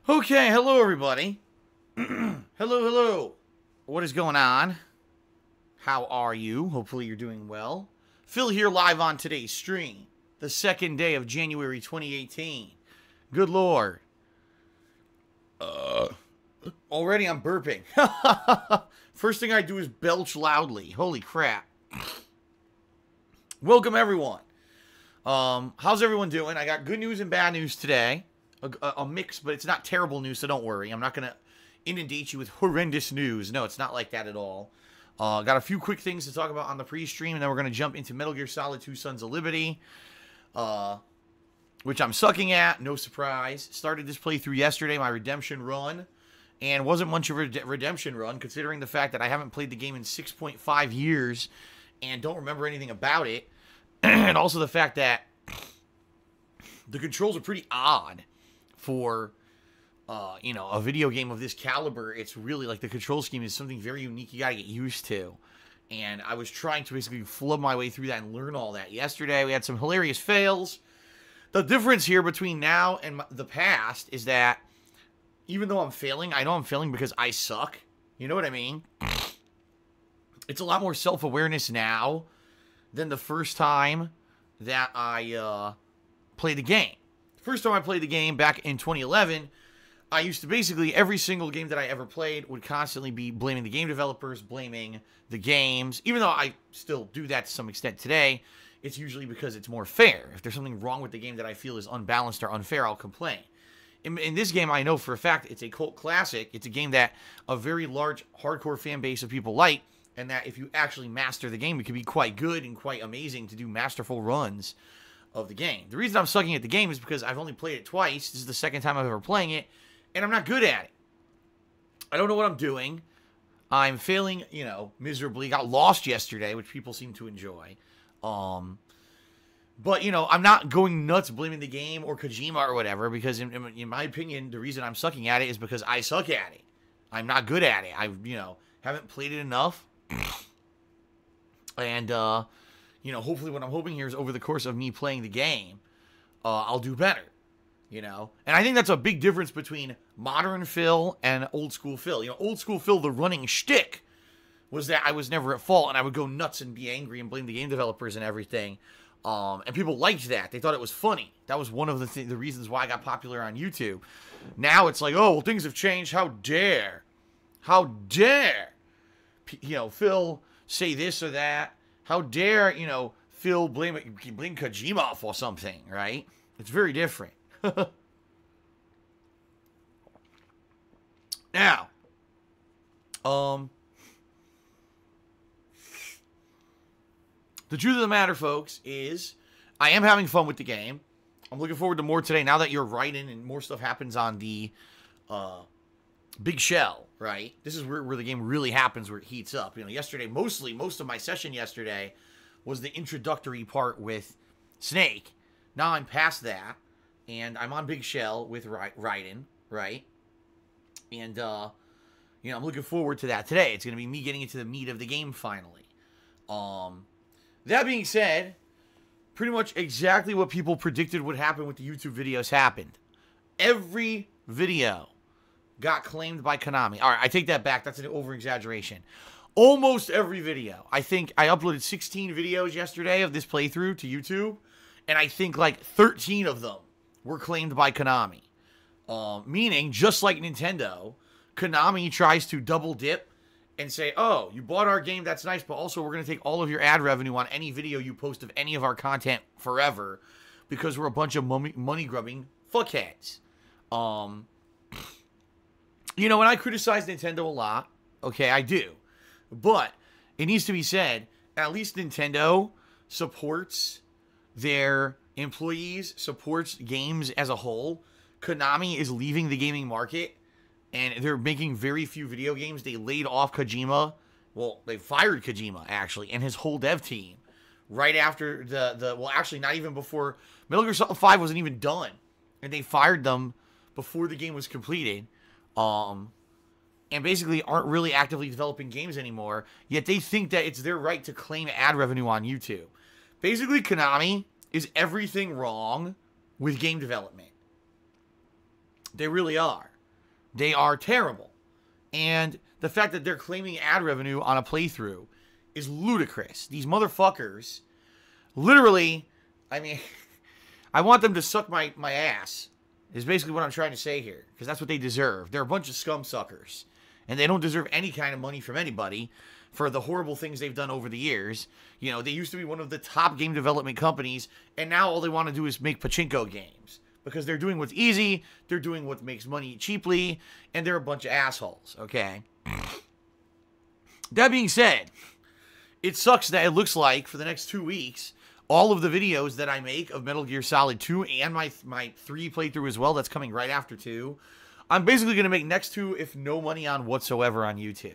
Okay, hello everybody. Hello. What is going on? How are you? Hopefully you're doing well. Phil here live on today's stream. The second day of January 2018. Good lord. Already I'm burping. First thing I do is belch loudly. Holy crap. Welcome everyone. How's everyone doing? I got good news and bad news today. A mix, but it's not terrible news, so don't worry. I'm not going to inundate you with horrendous news. No, it's not like that at all. Got a few quick things to talk about on the pre-stream, and then we're going to jump into Metal Gear Solid 2 Sons of Liberty, which I'm sucking at, no surprise. Started this playthrough yesterday, my redemption run, and wasn't much of a redemption run, considering the fact that I haven't played the game in 6.5 years and don't remember anything about it, and also the fact that the controls are pretty odd. For, a video game of this caliber. It's really like the control scheme is something very unique you gotta get used to. And I was trying to basically flub my way through that and learn all that. Yesterday, we had some hilarious fails. The difference here between now and the past is that even though I'm failing, I know I'm failing because I suck. You know what I mean? It's a lot more self-awareness now than the first time that I played the game. First time I played the game back in 2011, I used to basically, every single game that I ever played would constantly be blaming the game developers, blaming the games. Even though I still do that to some extent today, it's usually because it's more fair. If there's something wrong with the game that I feel is unbalanced or unfair, I'll complain. In this game, I know for a fact it's a cult classic. It's a game that a very large hardcore fan base of people like, and that if you actually master the game, it can be quite good and quite amazing to do masterful runs of the game. The reason I'm sucking at the game is because I've only played it twice. This is the second time I've ever playing it, and I'm not good at it. I don't know what I'm doing. I'm failing, miserably. Got lost yesterday, which people seem to enjoy. But, I'm not going nuts blaming the game or Kojima or whatever, because in my opinion, the reason I'm sucking at it is because I suck at it. I'm not good at it. I, haven't played it enough. And, hopefully what I'm hoping here is over the course of me playing the game, I'll do better, And I think that's a big difference between modern Phil and old school Phil. Old school Phil, the running shtick was that I was never at fault and I would go nuts and be angry and blame the game developers and everything. And people liked that. They thought it was funny. That was one of the reasons why I got popular on YouTube. Now it's like, oh, well, things have changed. How dare? How dare? Phil say this or that. How dare, Phil blame Kojima for something, right? It's very different. Now, the truth of the matter, folks, is I am having fun with the game. I'm looking forward to more today. Now that you're writing and more stuff happens on the big shell, right? This is where the game really happens, where it heats up. Yesterday, most of my session yesterday was the introductory part with Snake. Now I'm past that, and I'm on Big Shell with Raiden, right? And, I'm looking forward to that today. It's going to be me getting into the meat of the game finally. That being said, pretty much exactly what people predicted would happen with the YouTube videos happened. Every video got claimed by Konami. All right, I take that back. That's an over-exaggeration. Almost every video. I think I uploaded 16 videos yesterday of this playthrough to YouTube, and I think like 13 of them were claimed by Konami. Meaning, just like Nintendo, Konami tries to double dip and say, oh, you bought our game, that's nice, but also we're going to take all of your ad revenue on any video you post of any of our content forever because we're a bunch of money-grubbing fuckheads. And I criticize Nintendo a lot. Okay, I do. But it needs to be said, at least Nintendo supports their employees, supports games as a whole. Konami is leaving the gaming market, and they're making very few video games. They laid off Kojima. Well, they fired Kojima, actually, and his whole dev team right after well, actually, not even before. Metal Gear Solid 5 wasn't even done, and they fired them before the game was completed. And basically aren't really actively developing games anymore, yet they think that it's their right to claim ad revenue on YouTube. Basically, Konami is everything wrong with game development. They really are. They are terrible. And the fact that they're claiming ad revenue on a playthrough is ludicrous. These motherfuckers, literally, I mean, I want them to suck my ass, is basically what I'm trying to say here. Because that's what they deserve. They're a bunch of scum suckers. And they don't deserve any kind of money from anybody for the horrible things they've done over the years. You know, they used to be one of the top game development companies, and now all they want to do is make pachinko games. Because they're doing what's easy, they're doing what makes money cheaply, and they're a bunch of assholes, okay? That being said, it sucks that it looks like, for the next 2 weeks, all of the videos that I make of Metal Gear Solid 2 and my 3 playthrough as well, that's coming right after 2, I'm basically going to make next to, if no money on whatsoever on YouTube.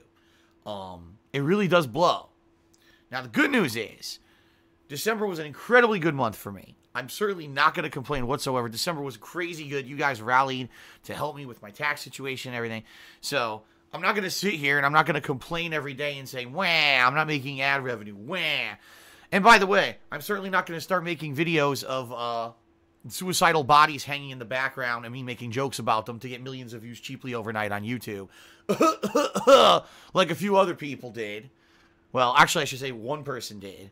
It really does blow. Now, the good news is, December was an incredibly good month for me. I'm certainly not going to complain whatsoever. December was crazy good. You guys rallied to help me with my tax situation and everything. So, I'm not going to sit here and I'm not going to complain every day and say, wah, I'm not making ad revenue, wah. And by the way, I'm certainly not going to start making videos of suicidal bodies hanging in the background and me making jokes about them to get millions of views cheaply overnight on YouTube. Like a few other people did. Well, actually, I should say one person did.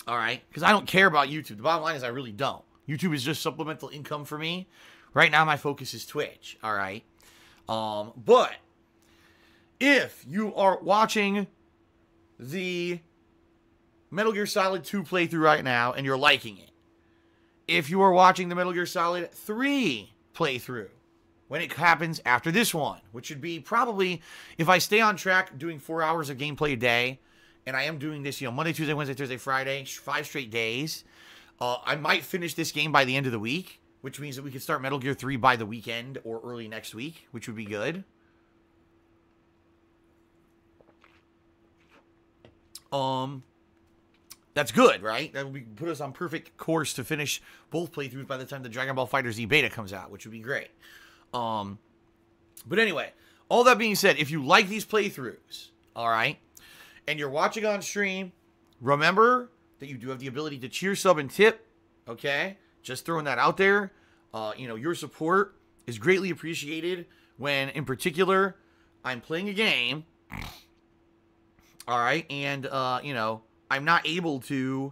Alright? Because I don't care about YouTube. The bottom line is I really don't. YouTube is just supplemental income for me. Right now, my focus is Twitch. Alright? But if you are watching the Metal Gear Solid 2 playthrough right now and you're liking it, if you are watching the Metal Gear Solid 3 playthrough, when it happens after this one, which should be probably, if I stay on track doing 4 hours of gameplay a day, and I am doing this, you know, Monday, Tuesday, Wednesday, Thursday, Friday, 5 straight days, I might finish this game by the end of the week, which means that we could start Metal Gear 3 by the weekend or early next week, which would be good. That's good, right? That would put us on perfect course to finish both playthroughs by the time the Dragon Ball FighterZ beta comes out, which would be great. But anyway, all that being said, if you like these playthroughs, all right, and you're watching on stream, remember that you do have the ability to cheer, sub, and tip, okay? Just throwing that out there. You know, your support is greatly appreciated when, in particular, I'm playing a game, all right, and, you know, I'm not able to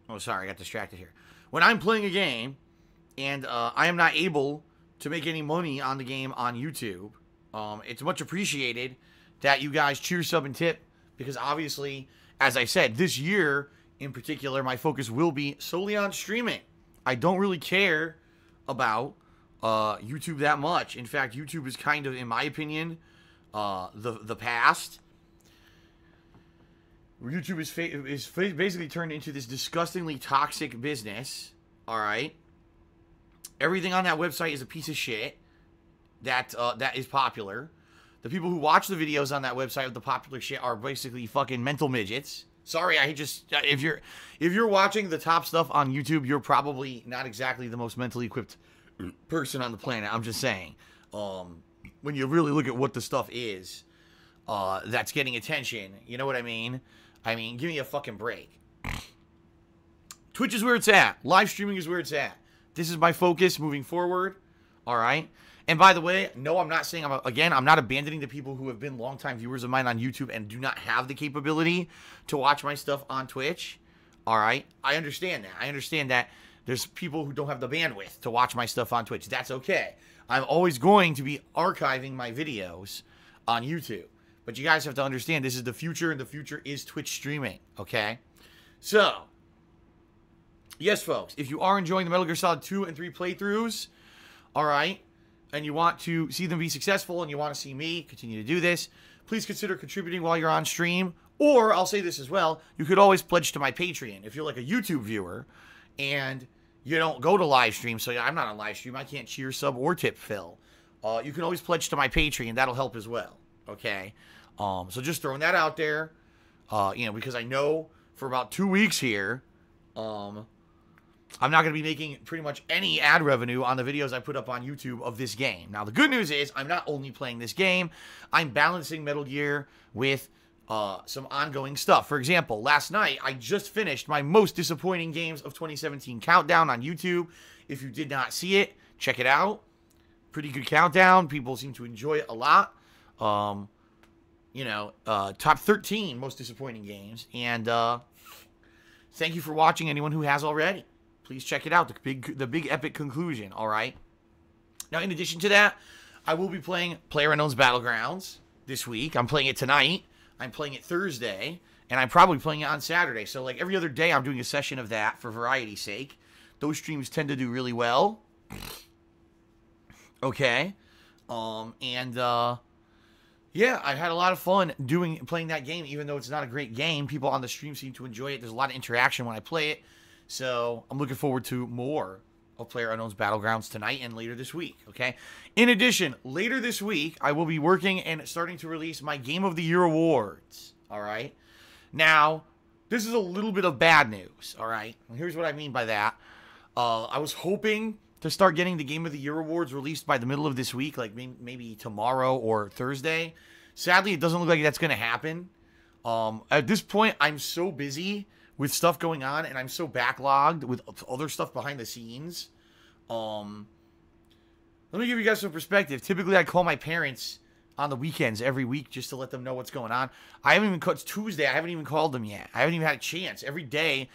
oh, sorry, I got distracted here. When I'm playing a game and I am not able to make any money on the game on YouTube, it's much appreciated that you guys cheer, sub, and tip, because obviously, as I said, this year in particular, my focus will be solely on streaming. I don't really care about YouTube that much. In fact, YouTube is kind of, in my opinion, the past. YouTube is basically turned into this disgustingly toxic business. All right, everything on that website is a piece of shit. That is popular. The people who watch the videos on that website of the popular shit are basically fucking mental midgets. Sorry, if you're watching the top stuff on YouTube, you're probably not exactly the most mentally equipped person on the planet. I'm just saying. When you really look at what the stuff is, that's getting attention, you know what I mean? I mean, give me a fucking break. Twitch is where it's at. Live streaming is where it's at. This is my focus moving forward. All right. And by the way, no, I'm not saying, I'm not abandoning the people who have been longtime viewers of mine on YouTube and do not have the capability to watch my stuff on Twitch. All right. I understand that. I understand that there's people who don't have the bandwidth to watch my stuff on Twitch. That's okay. I'm always going to be archiving my videos on YouTube. But you guys have to understand, this is the future, and the future is Twitch streaming, okay? So, yes, folks, if you are enjoying the Metal Gear Solid 2 and 3 playthroughs, all right, and you want to see them be successful and you want to see me continue to do this, please consider contributing while you're on stream. Or, I'll say this as well, you could always pledge to my Patreon. If you're like a YouTube viewer and you don't go to live stream, so I'm not on live stream, I can't cheer, sub, or tip Phil. You can always pledge to my Patreon. That'll help as well. Okay? So just throwing that out there, you know, because I know for about 2 weeks here, I'm not going to be making pretty much any ad revenue on the videos I put up on YouTube of this game. Now, the good news is I'm not only playing this game, I'm balancing Metal Gear with some ongoing stuff. For example, last night, I just finished my most disappointing games of 2017 countdown on YouTube. If you did not see it, check it out. Pretty good countdown. People seem to enjoy it a lot. Top 13 most disappointing games. And thank you for watching, anyone who has already. Please check it out, the big epic conclusion, all right? Now, in addition to that, I will be playing PlayerUnknown's Battlegrounds this week. I'm playing it tonight. I'm playing it Thursday. And I'm probably playing it on Saturday. So, like, every other day, I'm doing a session of that for variety's sake. Those streams tend to do really well. Okay. Yeah, I've had a lot of fun playing that game, even though it's not a great game. People on the stream seem to enjoy it. There's a lot of interaction when I play it. So I'm looking forward to more of PlayerUnknown's Battlegrounds tonight and later this week, okay? In addition, later this week, I will be working and starting to release my Game of the Year awards, all right? Now, this is a little bit of bad news, all right? And here's what I mean by that. I was hoping to start getting the Game of the Year awards released by the middle of this week, like maybe tomorrow or Thursday. Sadly, it doesn't look like that's going to happen. At this point, I'm so busy with stuff going on, and I'm so backlogged with other stuff behind the scenes. Let me give you guys some perspective. Typically, I call my parents on the weekends every week just to let them know what's going on. I haven't even called. It's Tuesday. I haven't even called them yet. I haven't even had a chance. Every day,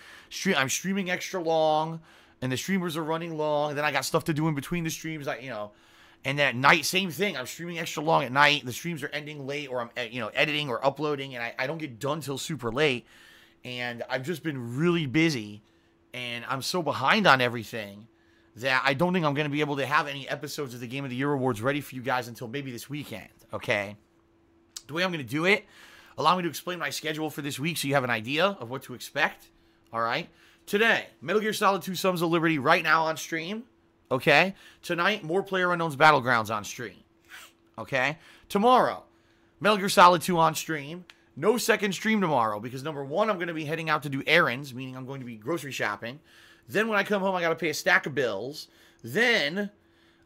I'm streaming extra long, and the streamers are running long. Then I got stuff to do in between the streams. And at night, same thing. I'm streaming extra long at night. The streams are ending late, or I'm editing or uploading, and I don't get done till super late. And I've just been really busy, and I'm so behind on everything that I don't think I'm going to be able to have any episodes of the Game of the Year awards ready for you guys until maybe this weekend, okay? The way I'm going to do it, allow me to explain my schedule for this week so you have an idea of what to expect, all right? Today, Metal Gear Solid 2 Sons of Liberty right now on stream, okay? Tonight, more PlayerUnknown's Battlegrounds on stream, okay? Tomorrow, Metal Gear Solid 2 on stream. No second stream tomorrow because, number one, I'm going to be heading out to do errands, meaning I'm going to be grocery shopping. Then when I come home, I got to pay a stack of bills. Then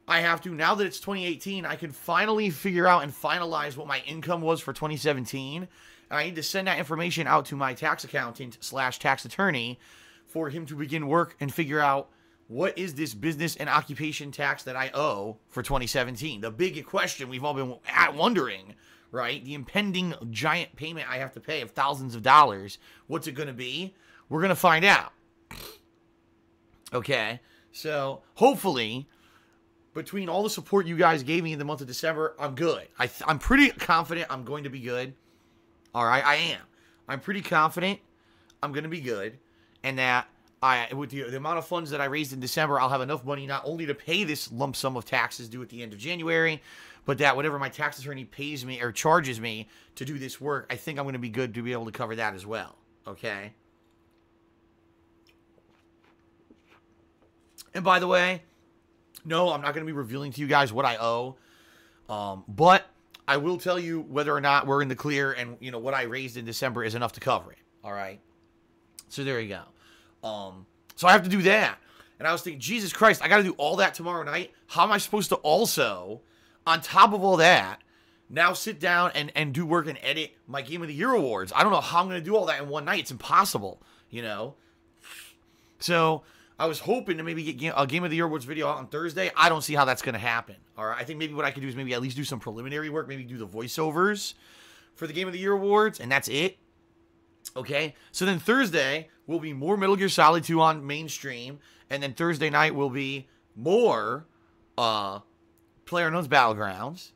I have to, now that it's 2018, I can finally figure out and finalize what my income was for 2017. And I need to send that information out to my tax accountant / tax attorney for him to begin work and figure out what is this business and occupation tax that I owe for 2017. The big question we've all been wondering, right? The impending giant payment I have to pay of thousands of dollars. What's it going to be? We're going to find out. Okay? So, hopefully, between all the support you guys gave me in the month of December, I'm good. I'm pretty confident I'm going to be good. All right? I am. I'm pretty confident I'm going to be good. And that with the amount of funds that I raised in December, I'll have enough money not only to pay this lump sum of taxes due at the end of January, but that whatever my tax attorney pays me or charges me to do this work, I think I'm going to be good to be able to cover that as well. Okay? And by the way, no, I'm not going to be revealing to you guys what I owe. But I will tell you whether or not we're in the clear and, what I raised in December is enough to cover it. All right? So there you go. So I have to do that. And I was thinking, Jesus Christ, I got to do all that tomorrow night. How am I supposed to also, on top of all that, now sit down and do work and edit my Game of the Year awards? I don't know how I'm going to do all that in one night. It's impossible, So I was hoping to maybe get a Game of the Year awards video out on Thursday. I don't see how that's going to happen. All right. I think maybe what I could do is maybe at least do some preliminary work, maybe do the voiceovers for the Game of the Year awards, and that's it. Okay, so then Thursday will be more Metal Gear Solid 2 on mainstream, and then Thursday night will be more PlayerUnknown's Battlegrounds,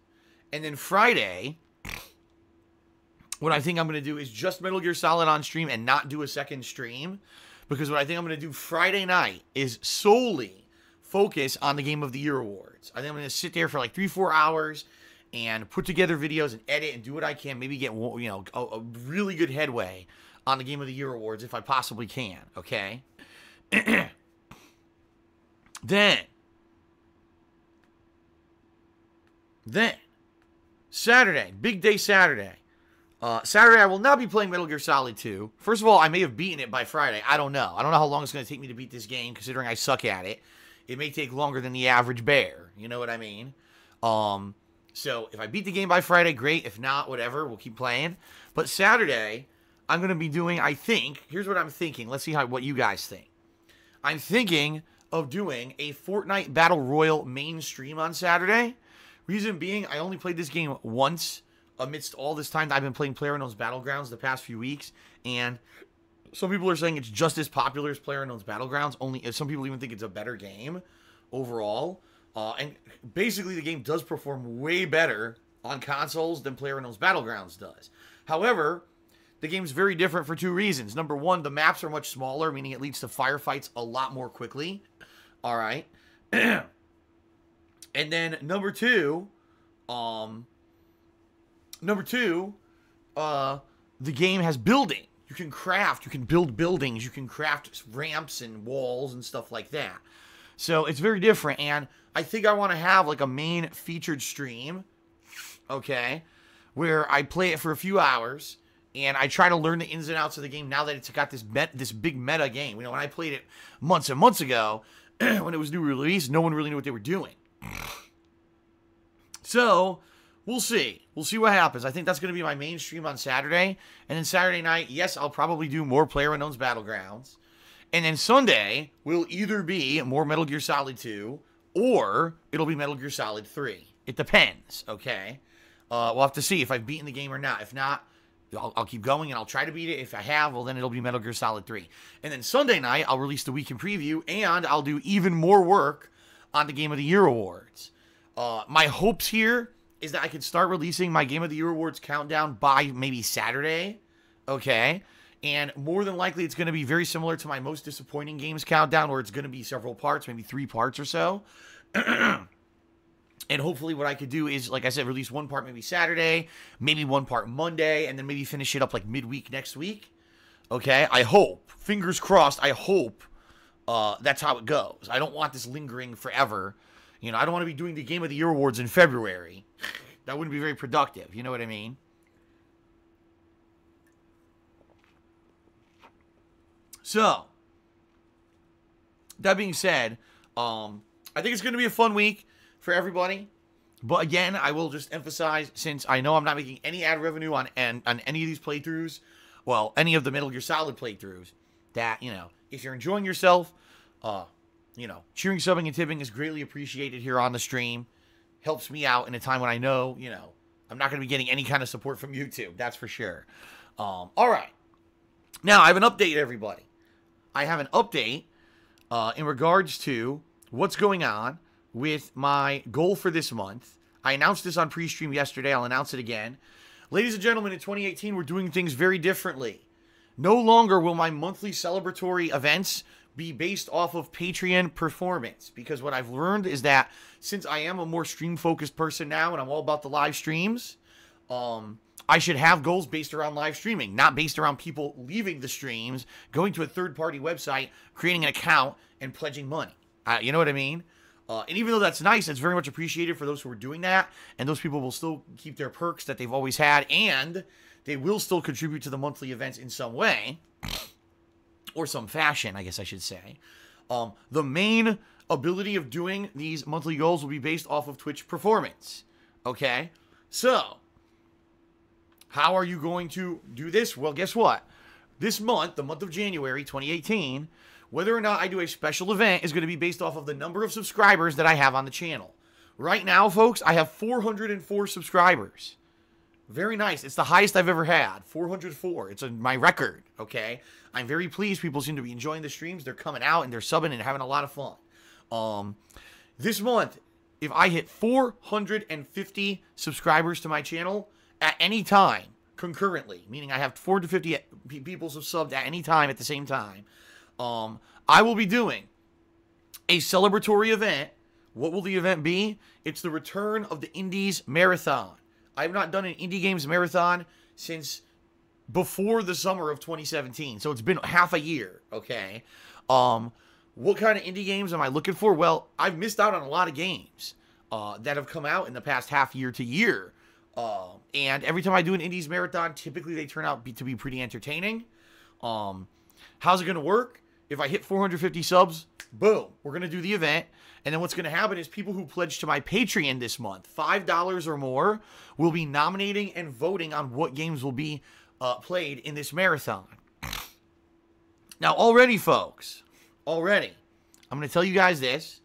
and then Friday, what I think I'm going to do is just Metal Gear Solid on stream and not do a second stream, because what I think I'm going to do Friday night is solely focus on the Game of the Year awards. I think I'm going to sit there for like 3-4 hours and put together videos and edit and do what I can, maybe get, a really good headway on the Game of the Year awards if I possibly can, okay? Then, Saturday, big day Saturday. Saturday, I will not be playing Metal Gear Solid 2. First of all, I may have beaten it by Friday. I don't know. I don't know how long it's going to take me to beat this game, considering I suck at it. It may take longer than the average bear. You know what I mean? So if I beat the game by Friday, great. If not, whatever, we'll keep playing. But Saturday, I'm going to be doing, I think, here's what I'm thinking. Let's see what you guys think. I'm thinking of doing a Fortnite Battle Royale main stream on Saturday. Reason being, I only played this game once amidst all this time that I've been playing PlayerUnknown's Battlegrounds the past few weeks. And some people are saying it's just as popular as PlayerUnknown's Battlegrounds. Only some people even think it's a better game overall. And basically, the game does perform way better on consoles than PlayerUnknown's Battlegrounds does. However, the game's very different for two reasons. Number one, the maps are much smaller, meaning it leads to firefights a lot more quickly. All right. And then number two, the game has building. You can craft, you can build buildings, you can craft ramps and walls and stuff like that. So it's very different, and I think I want to have like a main featured stream, okay, where I play it for a few hours, and I try to learn the ins and outs of the game now that it's got this big meta game. You know, when I played it months and months ago, when it was new release, no one really knew what they were doing. So, we'll see. We'll see what happens. I think that's going to be my main stream on Saturday, and then Saturday night, yes, I'll probably do more PlayerUnknown's Battlegrounds. And then Sunday will either be more Metal Gear Solid 2 or it'll be Metal Gear Solid 3. It depends, okay? We'll have to see if I've beaten the game or not. If not, I'll keep going and I'll try to beat it. If I have, well, then it'll be Metal Gear Solid 3. And then Sunday night, I'll release the weekend preview and I'll do even more work on the Game of the Year awards. My hopes here is that I can start releasing my Game of the Year awards countdown by maybe Saturday, okay? And more than likely, it's going to be very similar to my most disappointing games countdown, where it's going to be several parts, maybe 3 parts or so. And hopefully what I could do is, like I said, release one part maybe Saturday, maybe one part Monday, and then maybe finish it up like midweek next week. Okay? I hope. Fingers crossed, I hope that's how it goes. I don't want this lingering forever. You know, I don't want to be doing the Game of the Year awards in February. That wouldn't be very productive. You know what I mean? So, that being said, I think it's going to be a fun week for everybody. But again, I will just emphasize, since I know I'm not making any ad revenue on any of these playthroughs, well, any of the Metal Gear Solid playthroughs, that, you know, if you're enjoying yourself, you know, cheering, subbing, and tipping is greatly appreciated here on the stream. Helps me out in a time when I know, you know, I'm not going to be getting any kind of support from YouTube. That's for sure. All right. Now, I have an update, everybody. I have an update in regards to what's going on with my goal for this month. I announced this on pre-stream yesterday. I'll announce it again. Ladies and gentlemen, in 2018, we're doing things very differently. No longer will my monthly celebratory events be based off of Patreon performance, because what I've learned is that since I am a more stream-focused person now and I'm all about the live streams, I should have goals based around live streaming, not based around people leaving the streams, going to a third-party website, creating an account, and pledging money. You know what I mean? And even though that's nice, it's very much appreciated for those who are doing that, and those people will still keep their perks that they've always had, and they will still contribute to the monthly events in some way, or some fashion, I guess I should say. The main ability of doing these monthly goals will be based off of Twitch performance. Okay? So, how are you going to do this? Well, guess what? This month, the month of January 2018, whether or not I do a special event is going to be based off of the number of subscribers that I have on the channel. Right now, folks, I have 404 subscribers. Very nice. It's the highest I've ever had. 404. It's my record, okay? I'm very pleased. People seem to be enjoying the streams. They're coming out and they're subbing and having a lot of fun. This month, if I hit 450 subscribers to my channel at any time, concurrently, meaning I have 450 people subbed at any time at the same time, I will be doing a celebratory event. What will the event be? It's the return of the Indies Marathon. I have not done an Indie Games Marathon since before the summer of 2017. So it's been half a year, okay? What kind of indie games am I looking for? Well, I've missed out on a lot of games that have come out in the past half year to year. And every time I do an Indies Marathon, typically they turn out to be pretty entertaining. How's it going to work? if I hit 450 subs, boom, we're going to do the event. And then what's going to happen is people who pledge to my Patreon this month, $5 or more, will be nominating and voting on what games will be played in this marathon. Now, already, folks, I'm going to tell you guys this.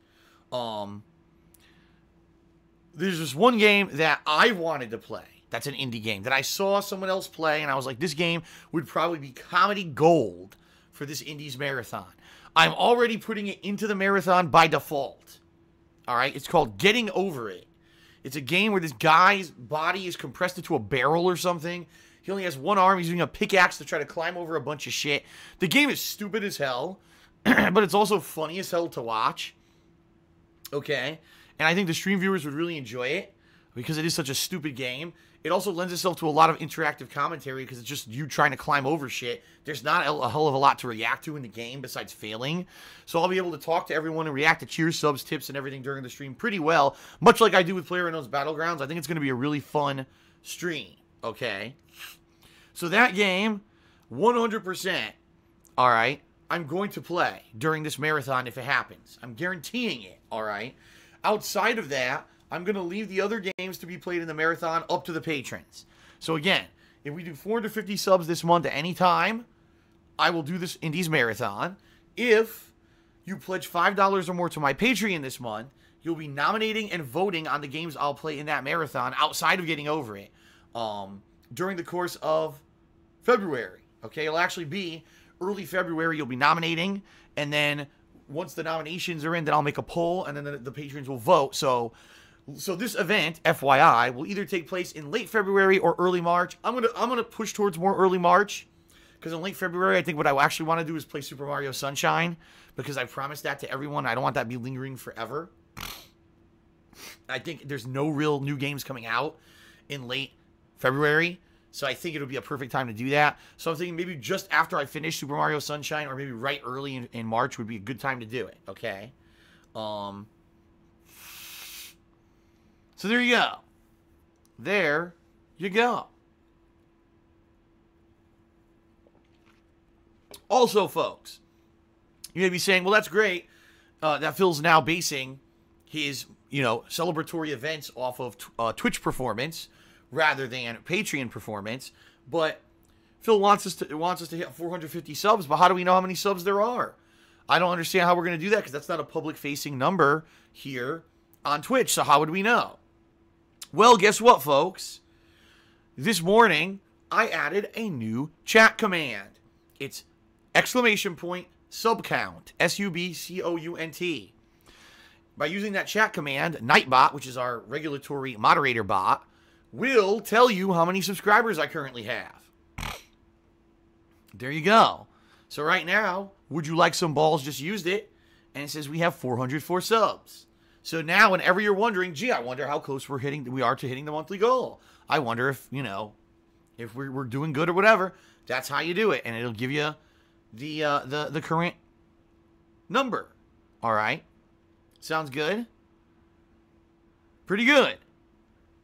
There's this one game that I wanted to play. That's an indie game that I saw someone else play, and I was like, this game would probably be comedy gold for this Indies marathon. I'm already putting it into the marathon by default. All right? It's called Getting Over It. It's a game where this guy's body is compressed into a barrel or something. He only has one arm. He's using a pickaxe to try to climb over a bunch of shit. The game is stupid as hell, but it's also funny as hell to watch. Okay? And I think the stream viewers would really enjoy it because it is such a stupid game. It also lends itself to a lot of interactive commentary because it's just you trying to climb over shit. There's not a hell of a lot to react to in the game besides failing. So I'll be able to talk to everyone and react to cheers, subs, tips, and everything during the stream pretty well. Much like I do with PlayerUnknown's Battlegrounds. I think it's going to be a really fun stream. Okay? So that game, 100%, all right, I'm going to play during this marathon if it happens. I'm guaranteeing it, all right? Outside of that, I'm going to leave the other games to be played in the marathon up to the patrons. So again, if we do 450 subs this month at any time, I will do this Indies marathon. If you pledge $5 or more to my Patreon this month, you'll be nominating and voting on the games I'll play in that marathon outside of Getting Over It during the course of February. Okay, it'll actually be early February. You'll be nominating, and then once the nominations are in, then I'll make a poll, and then the patrons will vote. So this event, FYI, will either take place in late February or early March. I'm gonna push towards more early March, because in late February, I think what I actually want to do is play Super Mario Sunshine, because I promised that to everyone. I don't want that to be lingering forever. I think there's no real new games coming out in late February, so I think it'll be a perfect time to do that. So I'm thinking maybe just after I finish Super Mario Sunshine, or maybe right early in March would be a good time to do it, okay? So there you go. There you go. Also, folks, you may be saying, well, that's great. That Phil's now basing his, celebratory events off of Twitch performance rather than Patreon performance. But Phil wants us to hit 450 subs, but how do we know how many subs there are? I don't understand how we're going to do that because that's not a public-facing number here on Twitch, so how would we know? Well, guess what, folks? This morning, I added a new chat command. It's !subcount, SUBCOUNT. By using that chat command, Nightbot, which is our regulatory moderator bot, will tell you how many subscribers I currently have. There you go. So right now, would you like some balls? Just used it, and it says we have 404 subs. So now, whenever you're wondering, gee, I wonder how close we are to hitting the monthly goal. I wonder if, if we're doing good or whatever. That's how you do it, and it'll give you the current number. All right, sounds good. Pretty good.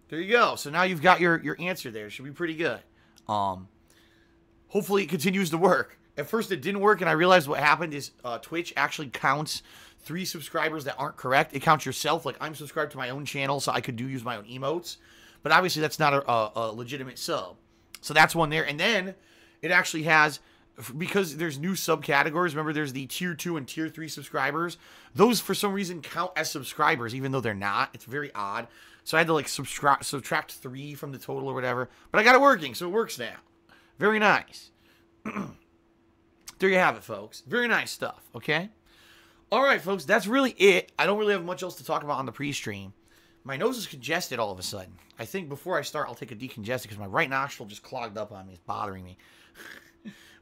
There you go. So now you've got your answer there. Should be pretty good. Hopefully it continues to work. At first it didn't work, and I realized what happened is Twitch actually counts 3 subscribers that aren't correct. It counts yourself. Like, I'm subscribed to my own channel, so I could use my own emotes. But obviously that's not a legitimate sub. So that's one there. And then it actually has, because there's new subcategories, remember there's the tier 2 and tier 3 subscribers. Those, for some reason, count as subscribers, even though they're not. It's very odd. So I had to, subtract 3 from the total or whatever. But I got it working, so it works now. Very nice. There you have it, folks. Very nice stuff, okay? All right, folks, that's really it. I don't really have much else to talk about on the pre-stream. My nose is congested all of a sudden. I think before I start, I'll take a decongestant because my right nostril just clogged up on me. It's bothering me.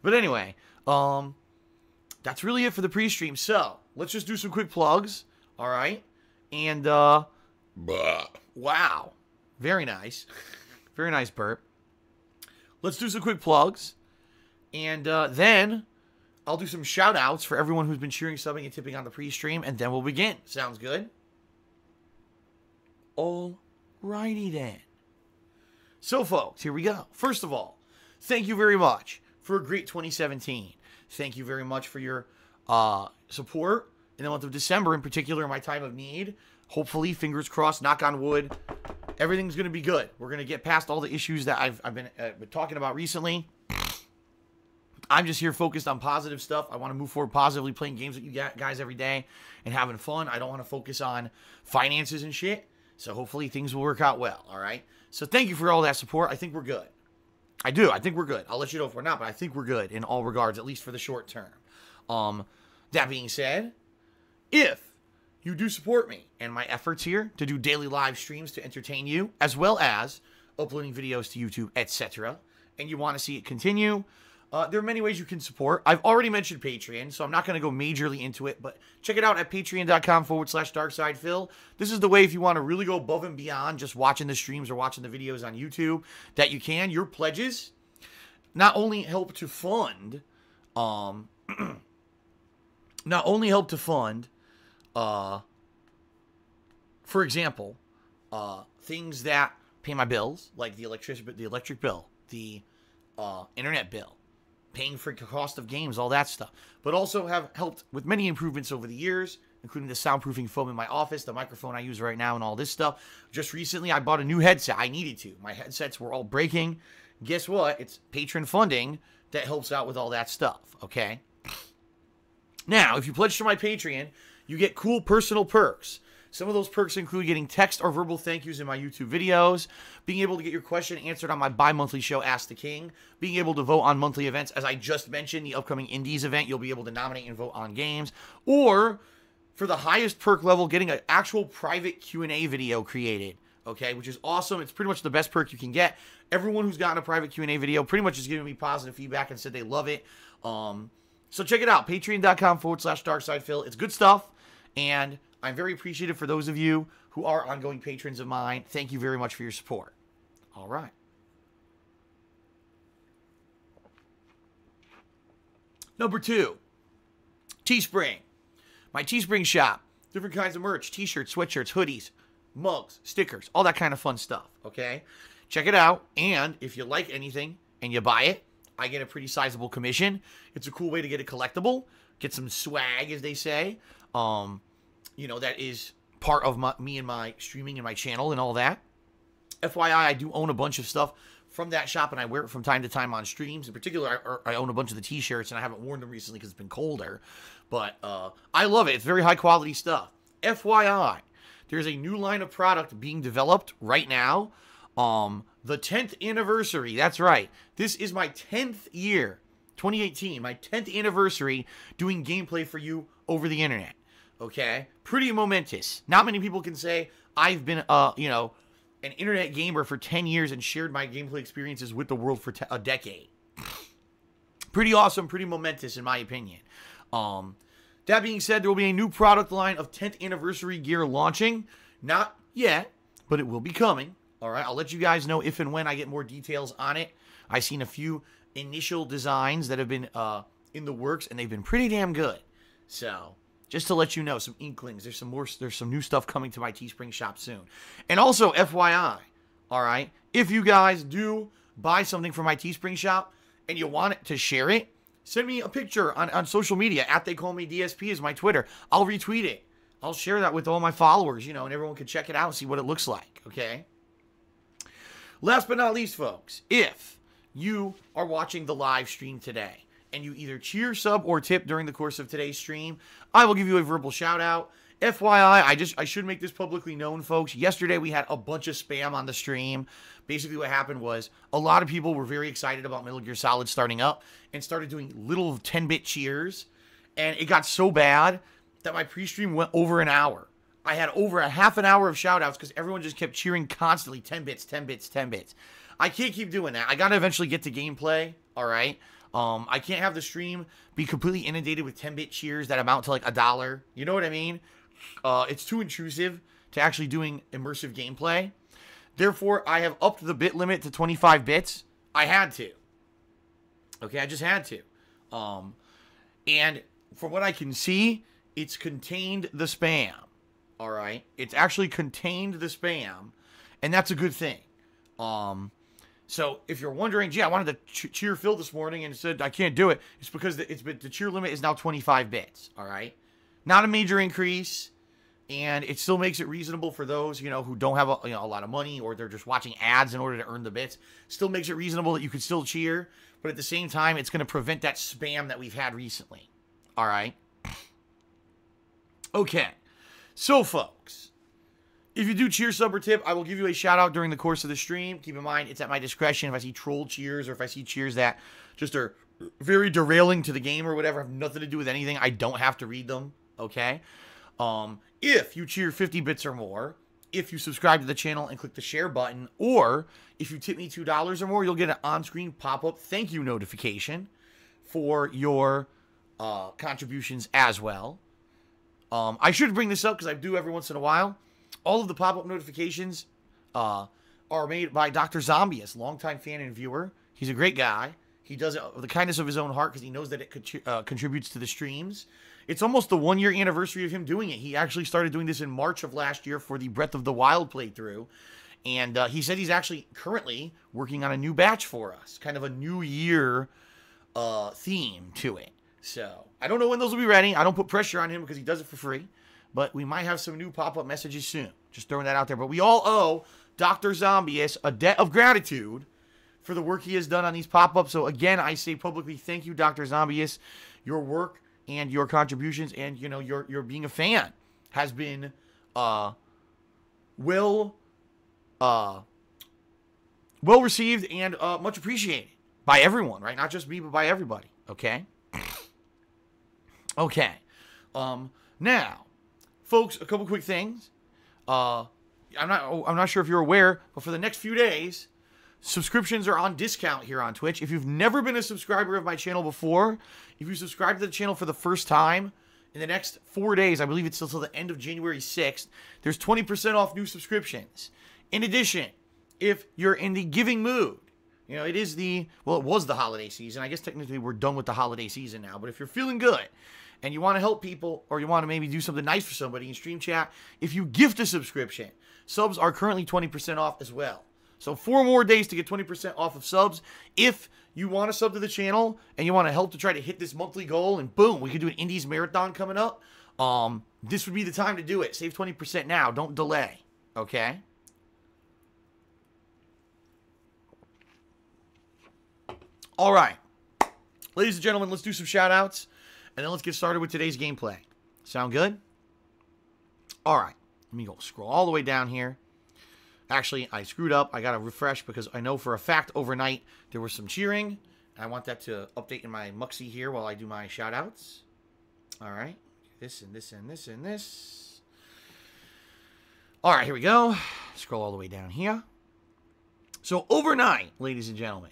But anyway, that's really it for the pre-stream. So, let's just do some quick plugs, all right? And, wow. Very nice. Very nice burp. Let's do some quick plugs. And then I'll do some shout-outs for everyone who's been cheering, subbing, and tipping on the pre-stream, and then we'll begin. Sounds good? Alrighty then. So, folks, here we go. First of all, thank you very much for a great 2017. Thank you very much for your support in the month of December, in particular, in my time of need. Hopefully, fingers crossed, knock on wood, everything's going to be good. We're going to get past all the issues that I've been talking about recently. I'm just here focused on positive stuff. I want to move forward positively, playing games with you guys every day and having fun. I don't want to focus on finances and shit. So hopefully things will work out well, all right? So thank you for all that support. I think we're good. I do. I think we're good. I'll let you know if we're not, but I think we're good in all regards, at least for the short term. That being said, if you do support me and my efforts here to do daily live streams to entertain you, as well as uploading videos to YouTube, etc., and you want to see it continue, there are many ways you can support. I've already mentioned Patreon, so I'm not going to go majorly into it, but check it out at patreon.com/DarksidePhil. This is the way if you want to really go above and beyond just watching the streams or watching the videos on YouTube that you can. Your pledges not only help to fund, for example, things that pay my bills, like the electric bill, the internet bill, paying for the cost of games, all that stuff. But also have helped with many improvements over the years, including the soundproofing foam in my office, the microphone I use right now, and all this stuff. Just recently, I bought a new headset. I needed to. My headsets were all breaking. Guess what? It's patron funding that helps out with all that stuff, okay? Now, if you pledge to my Patreon, you get cool personal perks. Some of those perks include getting text or verbal thank yous in my YouTube videos, being able to get your question answered on my bi-monthly show, Ask the King, being able to vote on monthly events. As I just mentioned, the upcoming Indies event, you'll be able to nominate and vote on games. Or, for the highest perk level, getting an actual private Q&A video created, okay, which is awesome. It's pretty much the best perk you can get. Everyone who's gotten a private Q&A video pretty much is giving me positive feedback and said they love it. So check it out, patreon.com/DarksidePhil. It's good stuff, and I'm very appreciative for those of you who are ongoing patrons of mine. Thank you very much for your support. All right. Number 2, Teespring. My Teespring shop. Different kinds of merch, t-shirts, sweatshirts, hoodies, mugs, stickers, all that kind of fun stuff, okay? Check it out, and if you like anything and you buy it, I get a pretty sizable commission. It's a cool way to get a collectible, get some swag, as they say. You know, that is part of me and my streaming and my channel and all that. FYI, I do own a bunch of stuff from that shop, and I wear it from time to time on streams. In particular, I own a bunch of the t-shirts, and I haven't worn them recently because it's been colder. But I love it. It's very high-quality stuff. FYI, there's a new line of product being developed right now. The 10th anniversary. That's right. This is my 10th year, 2018, my 10th anniversary doing gameplay for you over the internet. Okay? Pretty momentous. Not many people can say I've been, you know, an internet gamer for 10 years and shared my gameplay experiences with the world for a decade. Pretty awesome, pretty momentous in my opinion. That being said, there will be a new product line of 10th anniversary gear launching. Not yet, but it will be coming. All right, I'll let you guys know if and when I get more details on it. I've seen a few initial designs that have been in the works, and they've been pretty damn good. So, just to let you know, some inklings. There's some new stuff coming to my Teespring shop soon. And also, FYI, all right, if you guys do buy something from my Teespring shop and you want it to share it, send me a picture on social media. @TheyCallMeDSP is my Twitter. I'll retweet it. I'll share that with all my followers, you know, and everyone can check it out and see what it looks like, okay? Last but not least, folks, if you are watching the live stream today and you either cheer, sub, or tip during the course of today's stream, I will give you a verbal shout-out. FYI, I should make this publicly known, folks. Yesterday, we had a bunch of spam on the stream. Basically, what happened was a lot of people were very excited about Metal Gear Solid starting up and started doing little 10-bit cheers, and it got so bad that my pre-stream went over an hour. I had over a half an hour of shout-outs because everyone just kept cheering constantly, 10 bits, 10 bits, 10 bits. I can't keep doing that. I got to eventually get to gameplay, all right? I can't have the stream be completely inundated with 10-bit cheers that amount to like $1. You know what I mean? It's too intrusive to actually doing immersive gameplay. Therefore, I have upped the bit limit to 25 bits. I had to. Okay, I just had to. And from what I can see, it's contained the spam. All right, it's actually contained the spam, and that's a good thing. So if you're wondering, gee, I wanted to cheer Phil this morning and said I can't do it, it's because the cheer limit is now 25 bits. All right, not a major increase, and it still makes it reasonable for those who don't have a lot of money, or they're just watching ads in order to earn the bits. Still makes it reasonable that you could still cheer, but at the same time, it's going to prevent that spam that we've had recently. All right. Okay. So, folks, if you do cheer, sub, or tip, I will give you a shout out during the course of the stream. Keep in mind, it's at my discretion. If I see troll cheers, or if I see cheers that just are very derailing to the game or whatever, have nothing to do with anything, I don't have to read them. Okay. If you cheer 50 bits or more, if you subscribe to the channel and click the share button, or if you tip me $2 or more, you'll get an on-screen pop-up thank you notification for your contributions as well. I should bring this up because I do every once in a while. All of the pop-up notifications are made by Dr. Zombius, longtime fan and viewer. He's a great guy. He does it with the kindness of his own heart because he knows that it contributes to the streams. It's almost the 1-year anniversary of him doing it. He actually started doing this in March of last year for the Breath of the Wild playthrough. And he said he's actually currently working on a new batch for us. Kind of a New Year theme to it. So, I don't know when those will be ready. I don't put pressure on him because he does it for free. But we might have some new pop-up messages soon. Just throwing that out there. But we all owe Dr. Zombius a debt of gratitude for the work he has done on these pop-ups. So, again, I say publicly thank you, Dr. Zombius. Your work and your contributions and, your being a fan has been well received and much appreciated by everyone, right? Not just me, but by everybody, okay? Okay. Now, folks, a couple quick things. I'm not sure if you're aware, but for the next few days, subscriptions are on discount here on Twitch. If you've never been a subscriber of my channel before, if you subscribe to the channel for the first time, in the next 4 days, I believe it's still till the end of January 6th, there's 20% off new subscriptions. In addition, if you're in the giving mood, it was the holiday season. I guess technically we're done with the holiday season now, but if you're feeling good and you want to help people, or you want to maybe do something nice for somebody in stream chat, if you gift a subscription, subs are currently 20% off as well. So 4 more days to get 20% off of subs. If you want to sub to the channel and you want to help to try to hit this monthly goal, and boom, we could do an Indies Marathon coming up, this would be the time to do it. Save 20% now. Don't delay. Okay? All right. Ladies and gentlemen, let's do some shout-outs, and then let's get started with today's gameplay. Sound good? All right. Let me go scroll all the way down here. Actually, I screwed up. I got to refresh because I know for a fact overnight there was some cheering. I want that to update in my Muxie here while I do my shout-outs. All right. This and this and this and this. All right, here we go. Scroll all the way down here. So overnight, ladies and gentlemen,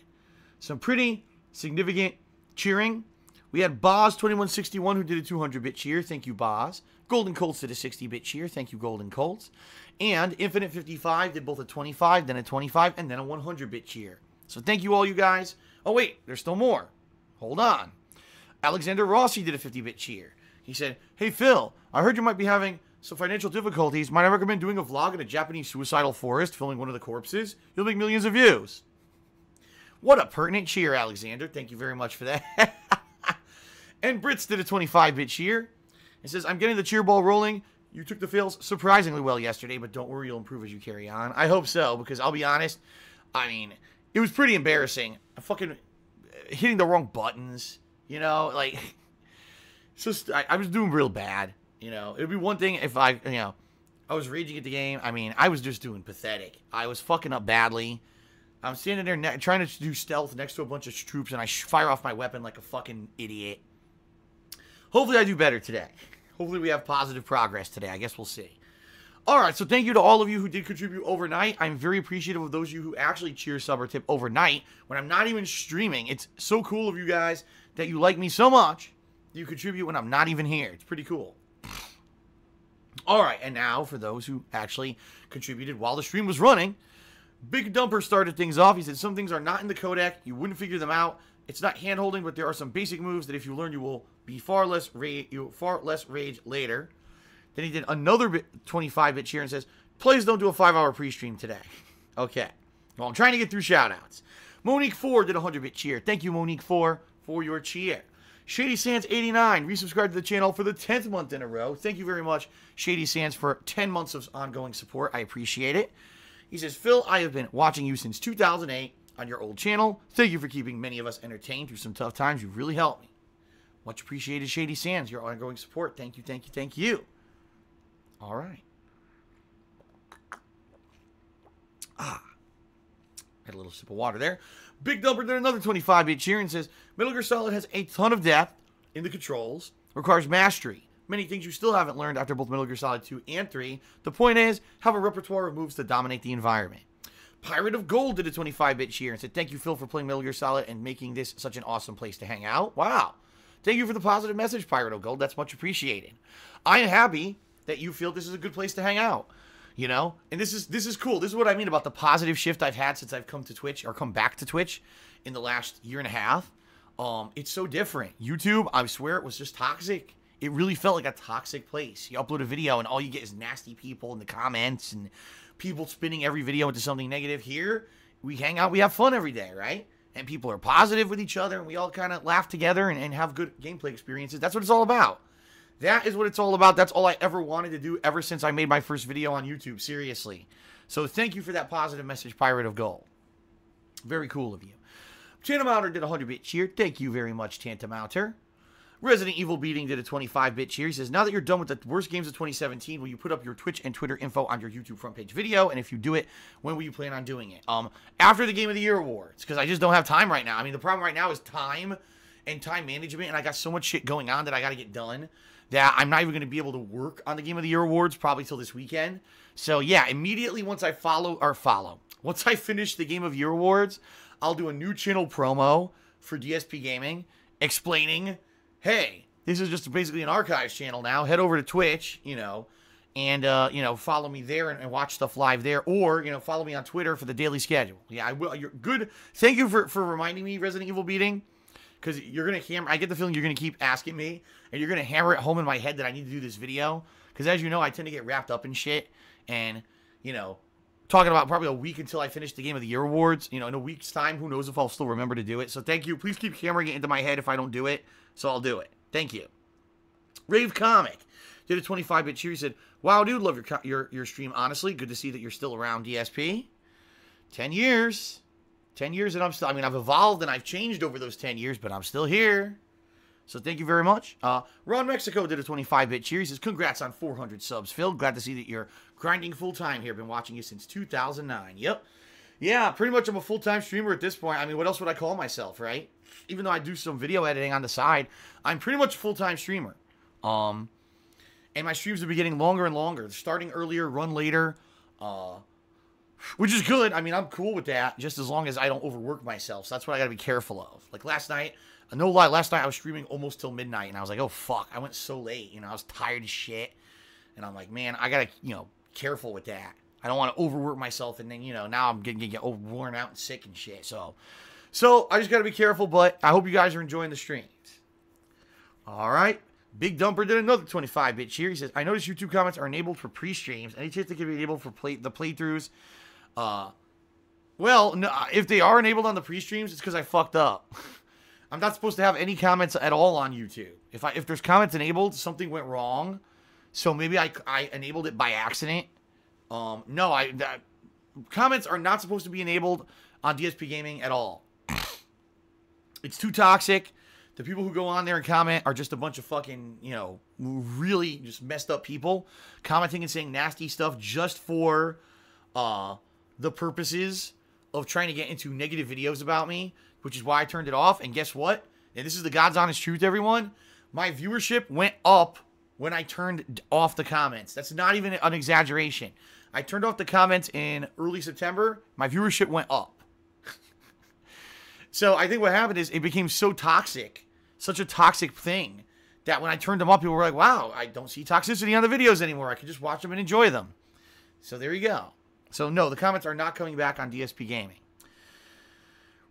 some pretty significant cheering. We had Boz2161 who did a 200-bit cheer. Thank you, Boz. Golden Colts did a 60-bit cheer. Thank you, Golden Colts. And Infinite55 did both a 25, then a 25, and then a 100-bit cheer. So thank you all, you guys. Oh, wait, there's still more. Hold on. Alexander Rossi did a 50-bit cheer. He said, hey, Phil, I heard you might be having some financial difficulties. Might I recommend doing a vlog in a Japanese suicidal forest, filming one of the corpses? You'll make millions of views. What a pertinent cheer, Alexander. Thank you very much for that. And Brits did a 25-bit cheer. It says, I'm getting the cheer ball rolling. You took the fails surprisingly well yesterday, but don't worry, you'll improve as you carry on. I hope so, because I'll be honest, I mean, it was pretty embarrassing. I'm fucking hitting the wrong buttons, like, I was doing real bad, It'd be one thing if I was raging at the game. I mean, I was just doing pathetic. I was fucking up badly. I'm standing there trying to do stealth next to a bunch of troops, and I fire off my weapon like a fucking idiot. Hopefully I do better today. Hopefully we have positive progress today. I guess we'll see. All right, so thank you to all of you who did contribute overnight. I'm very appreciative of those of you who actually cheer, sub, or tip overnight when I'm not even streaming. It's so cool of you guys that you like me so much that you contribute when I'm not even here. It's pretty cool. All right, and now for those who actually contributed while the stream was running, Big Dumper started things off. He said, some things are not in the codec. You wouldn't figure them out. It's not hand-holding, but there are some basic moves that if you learn, you will be far less rage later. Then he did another 25-bit cheer and says, please don't do a 5-hour pre-stream today. Okay. Well, I'm trying to get through shout-outs. Monique4 did a 100-bit cheer. Thank you, Monique4, for your cheer. Shady Sands 89 resubscribed to the channel for the 10th month in a row. Thank you very much, Shady Sands, for 10 months of ongoing support. I appreciate it. He says, Phil, I have been watching you since 2008 on your old channel. Thank you for keeping many of us entertained through some tough times. You've really helped me. Much appreciated, Shady Sands, your ongoing support. Thank you, thank you, thank you. All right. Had a little sip of water there. Big Dumper did another 25-bit cheer and says, Metal Gear Solid has a ton of depth in the controls, requires mastery. Many things you still haven't learned after both Metal Gear Solid 2 and 3. The point is, have a repertoire of moves to dominate the environment. Pirate of Gold did a 25-bit cheer and said, thank you, Phil, for playing Metal Gear Solid and making this such an awesome place to hang out. Wow. Thank you for the positive message, Pirate of Gold. That's much appreciated. I am happy that you feel this is a good place to hang out. You know, and this is cool. This is what I mean about the positive shift I've had since I've come to Twitch or come back to Twitch in the last year and a half. It's so different. YouTube, I swear, it was just toxic. It really felt like a toxic place. You upload a video and all you get is nasty people in the comments and people spinning every video into something negative. Here, we hang out, we have fun every day, right? And people are positive with each other and we all kind of laugh together and have good gameplay experiences. That's what it's all about. That is what it's all about. That's all I ever wanted to do ever since I made my first video on YouTube. Seriously. So thank you for that positive message, Pirate of Gold. Very cool of you. Tantamounter did a 100-bit cheer. Thank you very much, Tantamounter. Resident Evil Beating did a 25-bit cheer. He says, now that you're done with the worst games of 2017, will you put up your Twitch and Twitter info on your YouTube front page video? And if you do it, when will you plan on doing it? After the Game of the Year awards, because I just don't have time right now. I mean, the problem right now is time and time management, and I got so much shit going on that I got to get done that I'm not even going to be able to work on the Game of the Year awards probably till this weekend. So yeah, immediately once I once I finish the Game of the Year awards, I'll do a new channel promo for DSPGaming explaining, hey, this is just basically an archives channel now. Head over to Twitch, you know, and, you know, follow me there and watch stuff live there. Or, you know, follow me on Twitter for the daily schedule. Yeah, I will. You're good. Thank you for reminding me, Resident Evil Beating. Because you're going to hammer, I get the feeling you're going to keep asking me, and you're going to hammer it home in my head that I need to do this video. Because as you know, I tend to get wrapped up in shit. And, you know, talking about probably a week until I finish the Game of the Year awards. You know, in a week's time, who knows if I'll still remember to do it. So thank you. Please keep hammering it into my head if I don't do it. So I'll do it. Thank you. Rave Comic did a 25-bit cheer. He said, wow, dude, love your stream, honestly. Good to see that you're still around, DSP. 10 years. 10 years and I'm still, I mean, I've evolved and I've changed over those 10 years, but I'm still here. So thank you very much. Ron Mexico did a 25-bit cheer. He says, congrats on 400 subs, Phil. Glad to see that you're grinding full-time here. Been watching you since 2009. Yep. Yeah, pretty much I'm a full-time streamer at this point. I mean, what else would I call myself, right? Even though I do some video editing on the side, I'm pretty much a full-time streamer. And my streams have been getting longer and longer. Starting earlier, run later. Which is good. I mean, I'm cool with that, just as long as I don't overwork myself. So that's what I got to be careful of. Like last night, no lie, last night I was streaming almost till midnight, and I was like, oh, fuck, I went so late. You know, I was tired as shit. And I'm like, man, I got to, you know, careful with that. I don't want to overwork myself, and then, you know, now I'm going to get worn out and sick and shit. So I just got to be careful, but I hope you guys are enjoying the streams. All right. Big Dumper did another 25-bit cheer. He says, I noticed YouTube comments are enabled for pre-streams. Any chance they could be enabled for the playthroughs? Well, no, if they are enabled on the pre-streams, it's because I fucked up. I'm not supposed to have any comments at all on YouTube. If there's comments enabled, something went wrong. So maybe I enabled it by accident. No, comments are not supposed to be enabled on DSPGaming at all. It's too toxic. The people who go on there and comment are just a bunch of fucking, you know, really just messed up people commenting and saying nasty stuff just for the purposes of trying to get into negative videos about me, which is why I turned it off. And guess what? And this is the God's honest truth, everyone. My viewership went up when I turned off the comments. That's not even an exaggeration. I turned off the comments in early September. My viewership went up. So I think what happened is it became so toxic, such a toxic thing, that when I turned them up, people were like, wow, I don't see toxicity on the videos anymore. I can just watch them and enjoy them. So there you go. So no, the comments are not coming back on DSPGaming.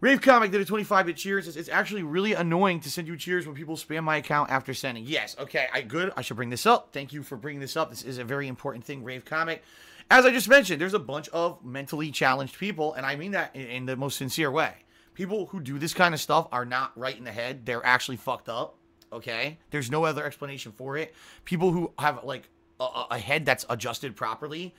Rave Comic did a 25-bit cheers. It's actually really annoying to send you cheers when people spam my account after sending. Yes, okay, good. I should bring this up. Thank you for bringing this up. This is a very important thing, Rave Comic. As I just mentioned, there's a bunch of mentally challenged people, and I mean that in the most sincere way. People who do this kind of stuff are not right in the head. They're actually fucked up, okay? There's no other explanation for it. People who have, like, a head that's adjusted properly,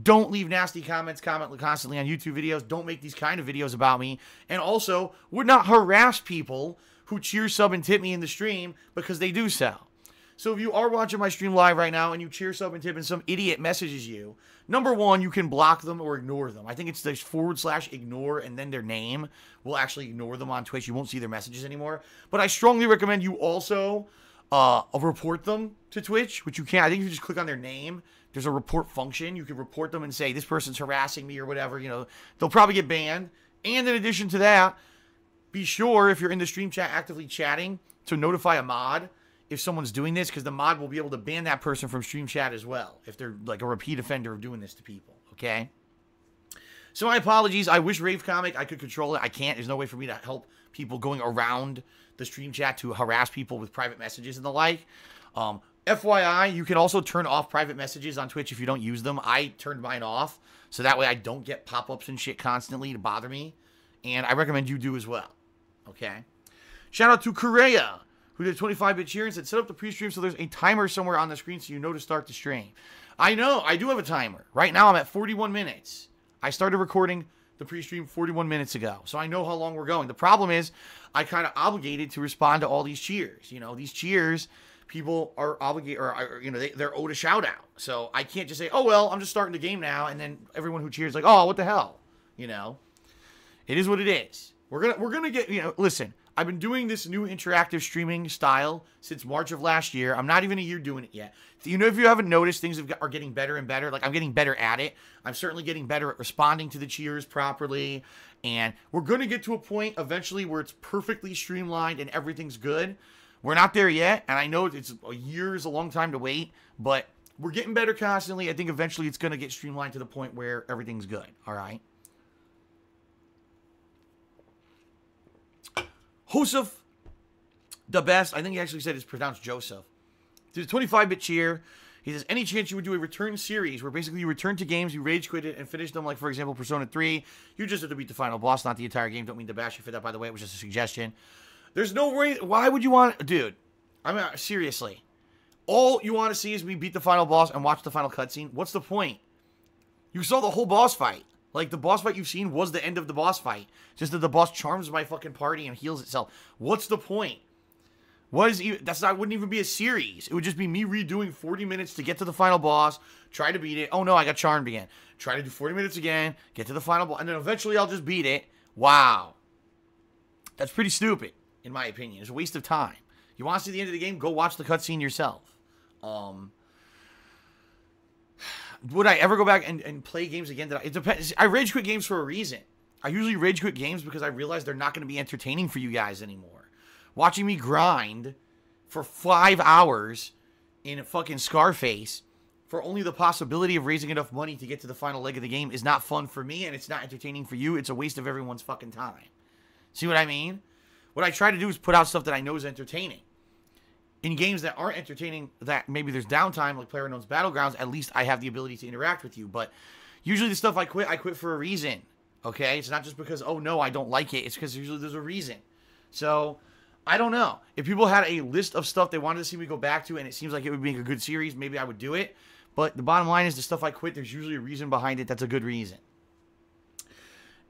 don't leave nasty comments, comment constantly on YouTube videos, don't make these kind of videos about me, and also would not harass people who cheer, sub, and tip me in the stream because they do so. So if you are watching my stream live right now and you cheer, sub, and tip and some idiot messages you, number one, you can block them or ignore them. I think it's the /ignore and then their name. We'll actually ignore them on Twitch. You won't see their messages anymore. But I strongly recommend you also report them to Twitch, which you can. I think if you just click on their name, there's a report function. You can report them and say, this person's harassing me or whatever. You know, they'll probably get banned. And in addition to that, be sure if you're in the stream chat actively chatting to notify a mod if someone's doing this, because the mod will be able to ban that person from stream chat as well if they're like a repeat offender of doing this to people, okay? So my apologies. I wish Rave Comic I could control it. I can't. There's no way for me to help people going around the stream chat to harass people with private messages and the like. FYI, you can also turn off private messages on Twitch if you don't use them. I turned mine off, so that way I don't get pop-ups and shit constantly to bother me. And I recommend you do as well, okay? Shout out to Correa, who did a 25-bit cheer and said, set up the pre-stream so there's a timer somewhere on the screen so you know to start the stream. I know, I do have a timer. Right now I'm at 41 minutes. I started recording the pre-stream 41 minutes ago, so I know how long we're going. The problem is I kind of obligated to respond to all these cheers. You know, these cheers, people are obligated, or you know, they're owed a shout-out. So I can't just say, oh, well, I'm just starting the game now, and then everyone who cheers like, oh, what the hell? You know, it is what it is. We're gonna get, you know, listen, I've been doing this new interactive streaming style since March of last year. I'm not even a year doing it yet. You know, if you haven't noticed, things are getting better and better. Like, I'm getting better at it. I'm certainly getting better at responding to the cheers properly. And we're going to get to a point eventually where it's perfectly streamlined and everything's good. We're not there yet. And I know it's a year is a long time to wait. But we're getting better constantly. I think eventually it's going to get streamlined to the point where everything's good. All right. Joseph, the best. I think he actually said it's pronounced Joseph. Did a 25-bit cheer. He says, any chance you would do a return series where basically you return to games, you rage quit it, and finish them, like, for example, Persona 3. You just have to beat the final boss, not the entire game. Don't mean to bash you for that, by the way. It was just a suggestion. There's no way. Why would you want... Dude, I mean, seriously. All you want to see is me beat the final boss and watch the final cutscene. What's the point? You saw the whole boss fight. Like, the boss fight you've seen was the end of the boss fight. Just that the boss charms my fucking party and heals itself. What's the point? What is even, that wouldn't even be a series. It would just be me redoing 40 minutes to get to the final boss, try to beat it. Oh no, I got charmed again. Try to do 40 minutes again, get to the final boss, and then eventually I'll just beat it. Wow. That's pretty stupid, in my opinion. It's a waste of time. You want to see the end of the game? Go watch the cutscene yourself. Would I ever go back and play games again? It depends. I rage quit games for a reason. I usually rage quit games because I realize they're not going to be entertaining for you guys anymore. Watching me grind for 5 hours in a fucking Scarface for only the possibility of raising enough money to get to the final leg of the game is not fun for me, and it's not entertaining for you. It's a waste of everyone's fucking time. See what I mean? What I try to do is put out stuff that I know is entertaining. In games that aren't entertaining, that maybe there's downtime, like PlayerUnknown's Battlegrounds, at least I have the ability to interact with you. But usually the stuff I quit for a reason. Okay? It's not just because, oh no, I don't like it. It's because usually there's a reason. So... I don't know. If people had a list of stuff they wanted to see me go back to and it seems like it would make a good series, maybe I would do it. But the bottom line is the stuff I quit, there's usually a reason behind it. That's a good reason.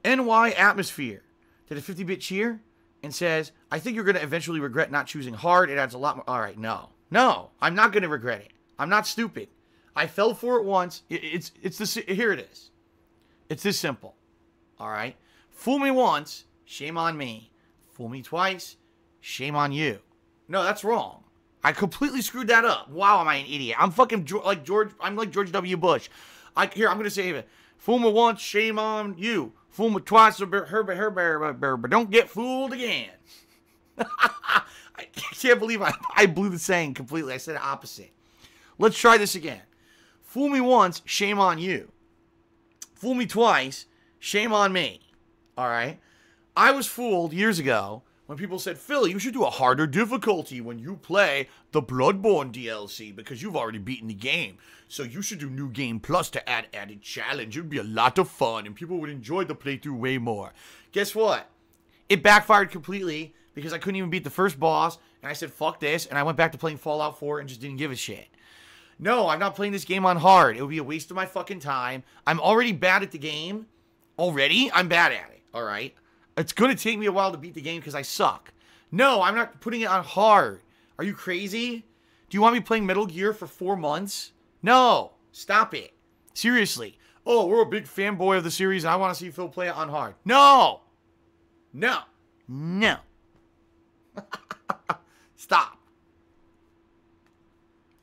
NY Atmosphere did a 50-bit cheer and says, I think you're going to eventually regret not choosing hard. It adds a lot more. All right, no. No, I'm not going to regret it. I'm not stupid. I fell for it once. Here it is. It's this simple. All right? Fool me once, shame on me. Fool me twice, shame on you. No, that's wrong. I completely screwed that up. Wow, am I an idiot? I'm fucking like George. I'm like George W. Bush. Here, I'm gonna say it. Fool me once, shame on you. Fool me twice, but don't get fooled again. I can't believe I blew the saying completely. I said the opposite. Let's try this again. Fool me once, shame on you. Fool me twice, shame on me. All right. I was fooled years ago when people said, Phil, you should do a harder difficulty when you play the Bloodborne DLC because you've already beaten the game. So you should do New Game Plus to add added challenge. It would be a lot of fun and people would enjoy the playthrough way more. Guess what? It backfired completely because I couldn't even beat the first boss and I said, fuck this, and I went back to playing Fallout 4 and just didn't give a shit. No, I'm not playing this game on hard. It would be a waste of my fucking time. I'm already bad at the game. Already? I'm bad at it, alright? It's going to take me a while to beat the game because I suck. No, I'm not putting it on hard. Are you crazy? Do you want me playing Metal Gear for 4 months? No. Stop it. Seriously. Oh, we're a big fanboy of the series and I want to see Phil play it on hard. No. No. No. Stop.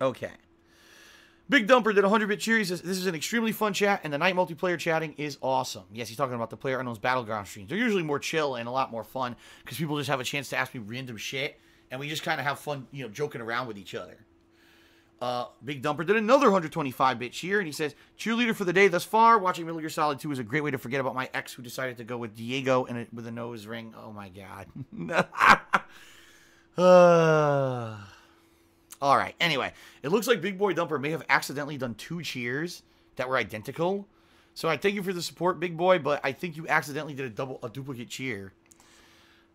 Okay. Big Dumper did 100-bit cheer. He says, this is an extremely fun chat, and the night multiplayer chatting is awesome. Yes, he's talking about the PlayerUnknown's Battleground streams. They're usually more chill and a lot more fun, because people just have a chance to ask me random shit, and we just kind of have fun, you know, joking around with each other. Big Dumper did another 125-bit cheer, and he says, cheerleader for the day thus far. Watching Metal Gear Solid 2 is a great way to forget about my ex who decided to go with Diego and with a nose ring. Oh, my God. All right. Anyway, it looks like Big Boy Dumper may have accidentally done 2 cheers that were identical. So I thank you for the support, Big Boy, but I think you accidentally did a duplicate cheer.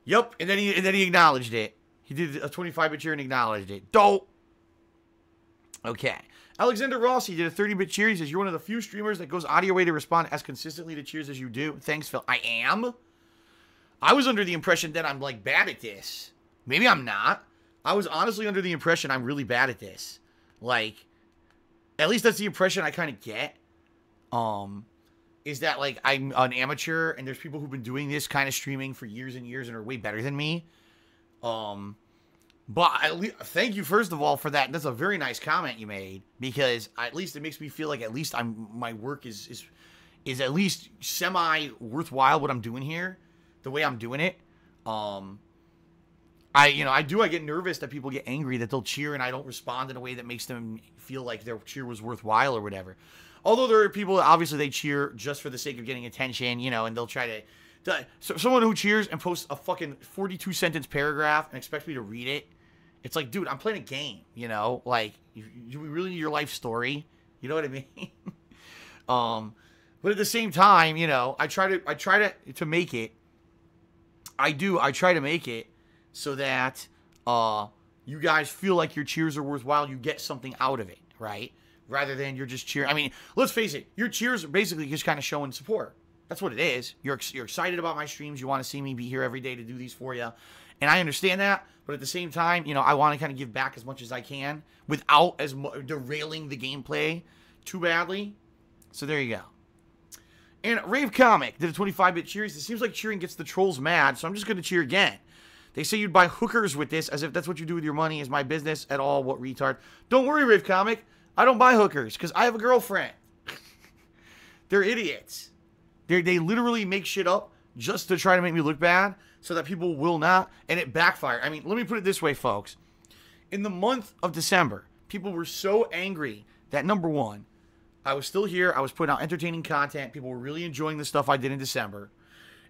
Yep, and then he acknowledged it. He did a 25-bit cheer and acknowledged it. Dope. Okay. Alexander Rossi did a 30-bit cheer. He says, you're one of the few streamers that goes out of your way to respond as consistently to cheers as you do. Thanks, Phil. I am? I was under the impression that I'm, like, bad at this. Maybe I'm not. I was honestly under the impression I'm really bad at this. Like, at least that's the impression I kind of get. Is that, like, I'm an amateur and there's people who've been doing this kind of streaming for years and years and are way better than me. But thank you, first of all, for that. That's a very nice comment you made, because at least it makes me feel like at least my work is at least semi worthwhile what I'm doing here, the way I'm doing it. I get nervous that people get angry that they'll cheer and I don't respond in a way that makes them feel like their cheer was worthwhile or whatever. Although there are people that obviously they cheer just for the sake of getting attention, you know, and they'll try to so someone who cheers and posts a fucking 42-sentence paragraph and expects me to read it. It's like, dude, I'm playing a game, you know? Like, you really need your life story. You know what I mean? But at the same time, you know, I try to make it. I try to make it so that you guys feel like your cheers are worthwhile. You get something out of it, right? Rather than you're just cheering. I mean, let's face it. Your cheers are basically just kind of showing support. That's what it is. You're excited about my streams. You want to see me be here every day to do these for you. And I understand that. But at the same time, you know, I want to kind of give back as much as I can without derailing the gameplay too badly. So there you go. And Rave Comic did a 25-bit cheer. It seems like cheering gets the trolls mad, so I'm just going to cheer again. They say you'd buy hookers with this, as if that's what you do with your money. Is my business at all? What retard? Don't worry, Rave Comic. I don't buy hookers, because I have a girlfriend. They're idiots. They literally make shit up just to try to make me look bad, so that people will not, and it backfired. I mean, let me put it this way, folks. In the month of December, people were so angry that, number one, I was still here. I was putting out entertaining content. People were really enjoying the stuff I did in December.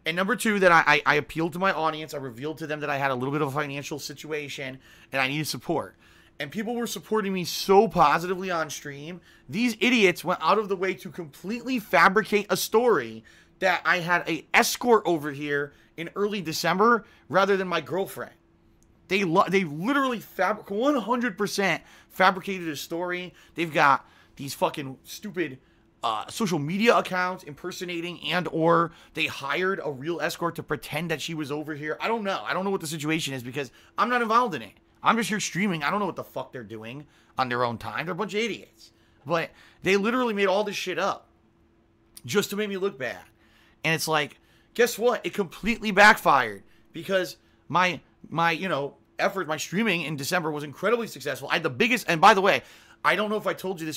And number two, that I appealed to my audience. I revealed to them that I had a little bit of a financial situation and I needed support. And people were supporting me so positively on stream. These idiots went out of the way to completely fabricate a story that I had an escort over here in early December rather than my girlfriend. They literally 100% fabricated a story. They've got these fucking stupid social media accounts impersonating, and or they hired a real escort to pretend that she was over here. I don't know. I don't know what the situation is because I'm not involved in it. I'm just here streaming. I don't know what the fuck they're doing on their own time. They're a bunch of idiots. But they literally made all this shit up just to make me look bad. And it's like, guess what? It completely backfired because my effort, my streaming in December was incredibly successful. I had the biggest, and by the way, I don't know if I told you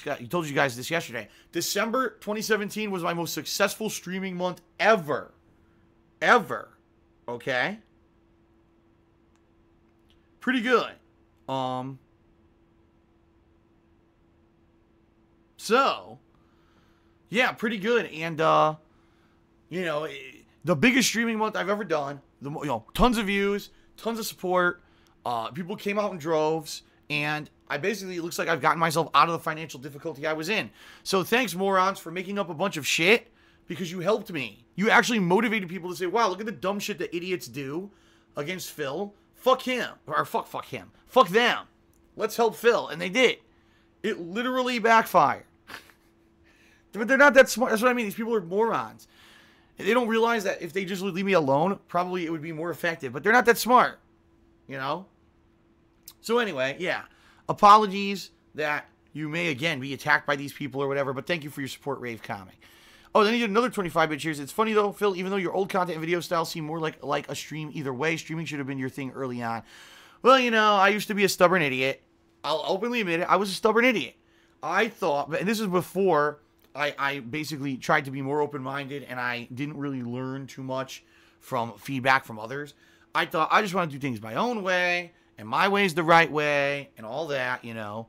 guys this yesterday. December 2017 was my most successful streaming month ever. Ever. Okay? Pretty good. So, yeah, pretty good. And, the biggest streaming month I've ever done. Tons of views, tons of support. People came out in droves, and I basically, it looks like I've gotten myself out of the financial difficulty I was in. So thanks, morons, for making up a bunch of shit, because you helped me. You actually motivated people to say, wow, look at the dumb shit that idiots do against Phil. Fuck him. Or fuck him. Fuck them. Let's help Phil. And they did. It literally backfired. But they're not that smart. That's what I mean. These people are morons. They don't realize that if they just would leave me alone, probably it would be more effective. But they're not that smart. You know? So anyway, yeah. Apologies that you may, again, be attacked by these people or whatever. But thank you for your support, Rave Comic. Oh, then he did another 25-bit cheers. It's funny, though, Phil, even though your old content and video style seem more like a stream either way, streaming should have been your thing early on. Well, you know, I used to be a stubborn idiot. I'll openly admit it. I was a stubborn idiot. I thought, and this is before I basically tried to be more open-minded and I didn't really learn too much from feedback from others. I thought I just want to do things my own way, and my way is the right way, and all that, you know.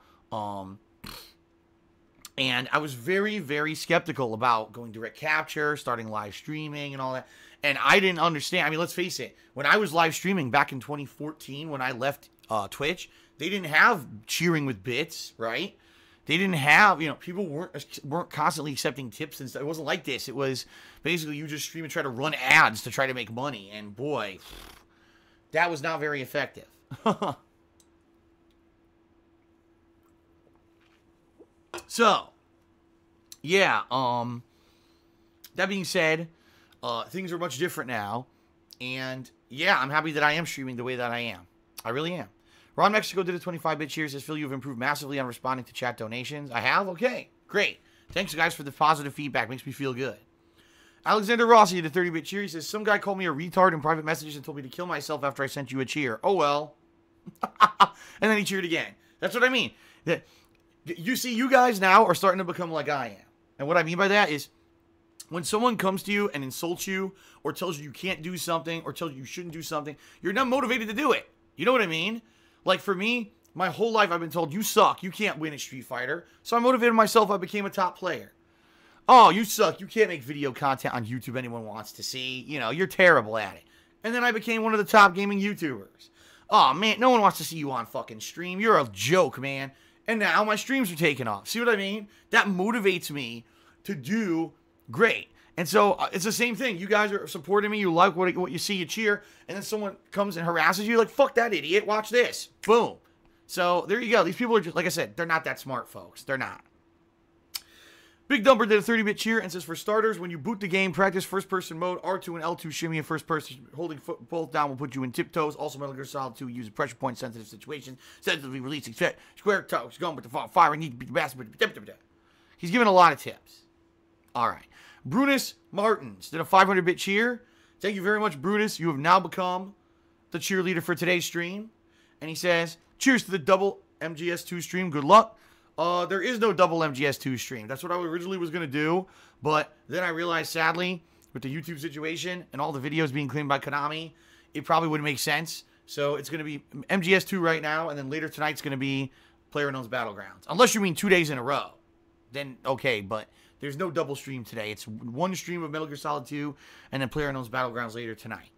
And I was very, very skeptical about going direct capture, starting live streaming, and all that. And I didn't understand. I mean, let's face it. When I was live streaming back in 2014, when I left Twitch, they didn't have cheering with bits, right? They didn't have, you know, people weren't constantly accepting tips and stuff. It wasn't like this. It was basically you just stream and try to run ads to try to make money. And boy, that was not very effective. So, yeah, that being said, things are much different now, and yeah, I'm happy that I am streaming the way that I am. I really am. Ron Mexico did a 25-bit cheers. Says, Phil, you've improved massively on responding to chat donations. I have? Okay, great. Thanks, guys, for the positive feedback. Makes me feel good. Alexander Rossi did a 30-bit cheer. He says, some guy called me a retard in private messages and told me to kill myself after I sent you a cheer. Oh, well. And then he cheered again. That's what I mean. You see, you guys now are starting to become like I am. And what I mean by that is when someone comes to you and insults you or tells you you can't do something or tells you you shouldn't do something, you're not motivated to do it. You know what I mean? Like for me, my whole life I've been told, you suck. You can't win at Street Fighter. So I motivated myself. I became a top player. Oh, you suck. You can't make video content on YouTube anyone wants to see. You know, you're terrible at it. And then I became one of the top gaming YouTubers. Oh, man, no one wants to see you on fucking stream. You're a joke, man. And now my streams are taking off. See what I mean? That motivates me to do great. And so it's the same thing. You guys are supporting me. You like what you see, you cheer. And then someone comes and harasses you. Like, fuck that idiot. Watch this. Boom. So there you go. These people are just, like I said, they're not that smart, folks. They're not. Big Dumper did a 30-bit cheer and says, for starters, when you boot the game, practice first-person mode, R2 and L2 shimmy in first person. Holding both down will put you in tiptoes. Also, Metal Gear Solid 2 uses pressure point sensitive situations. Sensitively releasing square toes. Going with the fire. Need to be the best. He's giving a lot of tips. All right. Brutus Martins did a 500-bit cheer. Thank you very much, Brutus. You have now become the cheerleader for today's stream. And he says, cheers to the double MGS2 stream. Good luck. There is no double MGS2 stream. That's what I originally was going to do. But then I realized, sadly, with the YouTube situation and all the videos being claimed by Konami, it probably wouldn't make sense. So it's going to be MGS2 right now. And then later tonight, it's going to be PlayerUnknown's Battlegrounds. Unless you mean 2 days in a row. Then, okay. But there's no double stream today. It's one stream of Metal Gear Solid 2 and then PlayerUnknown's Battlegrounds later tonight.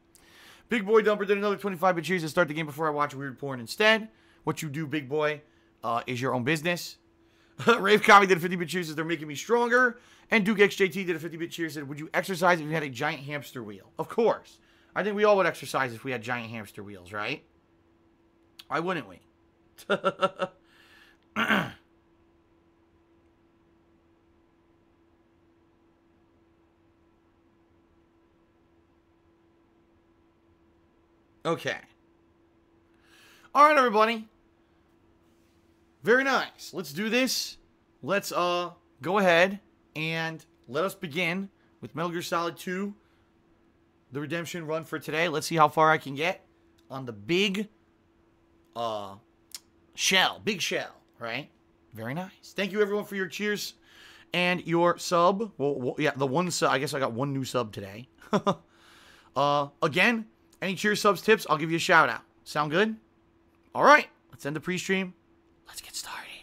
Big Boy Dumper did another 25-bit cheers to start the game before I watch weird porn instead. What you do, Big Boy, is your own business. Rave Comic did a 50-bit cheers, says they're making me stronger. And Duke XJT did a 50-bit cheers, said, would you exercise if you had a giant hamster wheel? Of course. I think we all would exercise if we had giant hamster wheels, right? Why wouldn't we? Okay. All right, everybody. Very nice. Let's do this. Let's go ahead and let us begin with Metal Gear Solid 2, the redemption run for today. Let's see how far I can get on the big shell. Big shell, right? Very nice. Thank you, everyone, for your cheers and your sub. Well, yeah, the one sub. I guess I got one new sub today. Again, any cheers, subs, tips, I'll give you a shout out. Sound good? All right. Let's end the pre-stream. Let's get started.